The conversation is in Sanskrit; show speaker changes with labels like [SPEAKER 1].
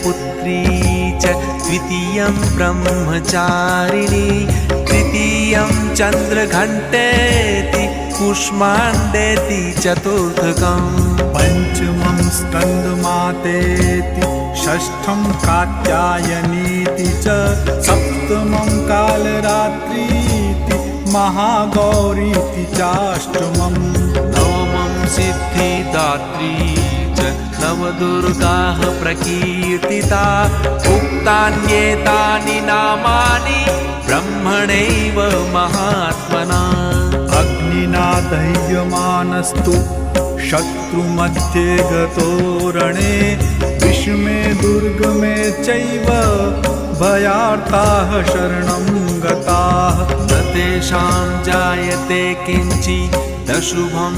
[SPEAKER 1] पुत्री च द्वितीयं ब्रह्मचारिणी तृतीयं चन्द्रघण्टेति कूष्माण्डेति चतुर्थकम्
[SPEAKER 2] पञ्चमं स्कन्दमातेति षष्ठं कात्यायनीति च सप्तमं कालरात्रीति महागौरीति चाष्टमम्
[SPEAKER 1] नवमं सिद्धिदात्री च नवदुर्गाः प्रकीर्तिता उक्तान्येतानि नामानि ब्रह्मणैव महात्मना
[SPEAKER 2] अग्निना दह्यमानस्तु शत्रुमध्ये गतो रणे विषमे दुर्गमे चैव भयार्ताः शरणं गताः
[SPEAKER 1] न तेषां जायते किञ्चिदशुभं